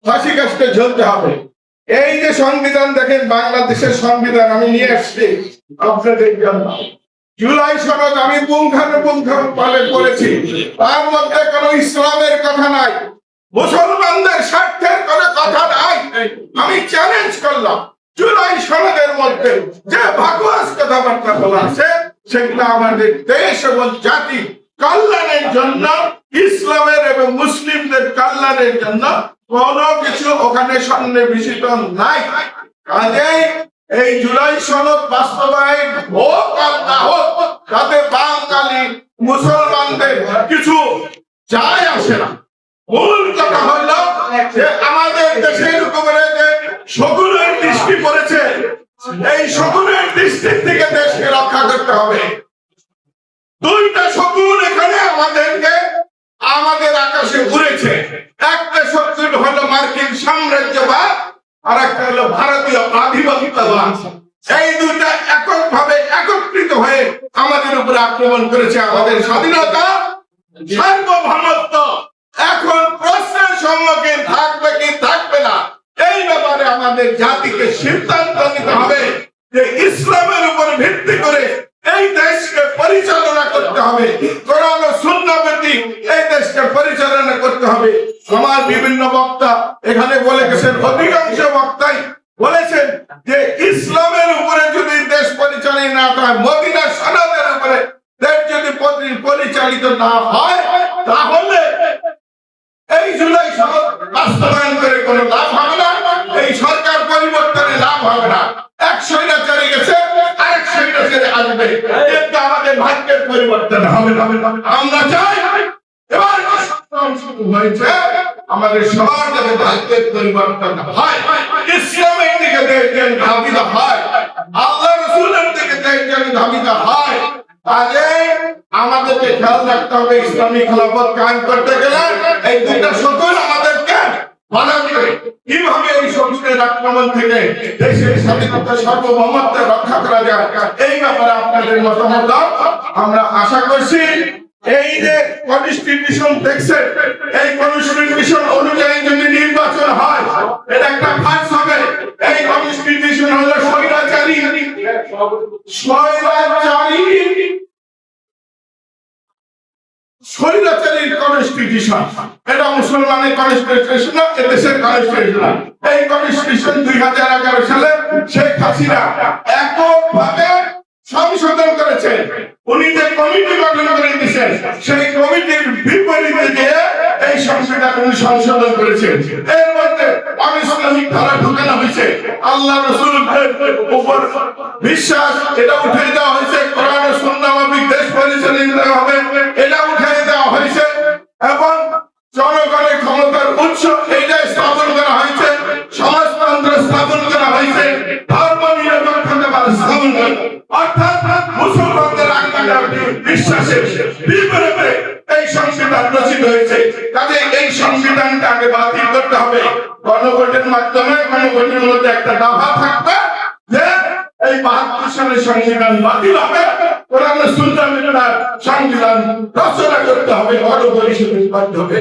ফাঁসি কাস্টে ঝুলতে হবে। এই যে সংবিধান দেখেন, বাংলাদেশের সংবিধান আমি নিয়ে আসছি আপনাদের জন্য। জুলাই সনদ আমি পুঙ্খানুপুঙ্খভাবে পড়েছি, তার মধ্যে কোনো ইসলামের কথা নাই, মুসলমানদের স্বার্থের কোনো কথা নাই। আমি চ্যালেঞ্জ করলাম, জুলাই সনদের মধ্যে যে ভাগুয়াস কথাবার্তা বলা আছে সেগুলো আমাদের দেশ এবং জাতি কল্যাণের জন্য, ইসলামের এবং মুসলিমদের কল্যাণের জন্য কোনো কিছু ওখানে সন্নিবেশিত নাই। কাজেই এই জুলাই সনদ বাস্তবায়ন হোক আর না হোক, তাতে বাঙালি মুসলমানদের কিছু যায় আসে না। মূল কথা হইল যে আমাদের দেশের উপরে যে শকুনের দৃষ্টি পড়েছে, এই শকুনের দৃষ্টির থেকে দেশকে রক্ষা করতে হবে। দুইটা শকুন এখানে আমাদের আকাশে ঘুরেছে। একটা শকুন হলো মার্কিন সাম্রাজ্যবাদ, আর একটা হলো ভারতীয় আধিপত্যবাদ। এই দুইটা এককভাবে একত্রিত হয়ে আমাদের উপরে আক্রমণ করেছে। আমাদের স্বাধীনতা, সার্বভৌমত্ব এখন প্রশ্নের সম্মুখীন থাকবে কি থাকবে না, এই ব্যাপারে আমাদের জাতিকে সিদ্ধান্ত নিতে হবে যে ইসলামের উপর ভিত্তি করে এই দেশকে পরিচালনা করতে হবে, কোরআন ও সুন্নাহ ভিত্তিক এই দেশকে পরিচালনা করতে হবে। আমার বিভিন্ন বক্তা এখানে বলে গেছেন, অধিকাংশ বক্তাই বলেছেন যে ইসলামের উপরে যদি দেশ পরিচালিত না হয়, মদিনা সনদের উপরে দেশ যদি পরিচালিত না হয়, তাহলে এই জুলাই সনদ বাস্তবায়ন করে কোনো লাভ হবে না, এই সরকার পরিবর্তনে লাভ হবে না। এক স্বৈরাচারী গেছে, আরেক স্বৈরাচারী আসবে, কিন্তু আমাদের ভাগ্যের পরিবর্তন হবে না। আমরা চাই এবার শুরু হয়েছে, আমাদের সবার যাতে ভাগ্যের পরিবর্তন হয়, ইসলামের দিকে দেশ যেন ধাবিত হয়, আল্লাহ রাসূলের দিকে দেশ যেন ধাবিত হয়। আগে আমাদেরকে খেয়াল রাখতে হবে, ইসলামী খেলাফত কায়েম করতে গেলে এই দুইটা শকুন আমাদেরকে বানাবে। কিভাবে এই শকুনের আক্রমণ থেকে দেশের স্বাধীনতা, সার্বভৌমত্ব রক্ষা করা যায়, এই ব্যাপারে আপনাদের মতামত আমরা আশা করছি। এই যে কনস্টিটিউশন দেখছে, এই কনস্টিটিউশন অনুযায়ী যদি নির্বাচন হয়, এটা একটা ফাঁস হবে। এই কনস্টিটিউশন হলো স্বৈরাচারীর কনস্টিটিউশন। এটা মুসলমানের কনস্টিটিউশন না, এদেশের কনস্টিটিউশন। এই কনস্টিটিউশন 2011 সালে শেখ হাসিনা এককভাবে সংশোধন করেছেন। উনি যে কমিটি গঠন করে দিয়েছেন, সেই কমিটির বিপরীতে দিয়ে এই সংবিধান উনি সংশোধন করেছেন। এর মধ্যে অনিসলামিক ধারা ঢোকানো হয়েছে, আল্লাহ রাসূলের উপর বিশ্বাস এটা উঠে দেওয়া হয়েছে, কোরআন ও সুন্নাহ মাফিক দেশ পরিচালিত হবে এটা উঠে দেওয়া হয়েছে, এবং জনগণের ক্ষমতার উৎস এইটা স্থাপন করা হয়েছে, সমাজতন্ত্র স্থাপন করা হয়েছে, ধর্ম নিরপেক্ষতা স্থাপন করা, অর্থাৎ মুসলমানদের বিশ্বাসের বিপরীতে এই সংবিধান রচিত হয়েছে। কাজে এই সংবিধানটা আগে বাতিল করতে হবে। গণভোটের মাধ্যমে গণভোটের মধ্যে একটা দাবা থাকবে যে এই ৭২ সালের সংবিধান বাতিল হবে, কোরআন ও সুন্নাহ সংবিধান রচনা করতে হবে, গণপরিষদের মাধ্যমে।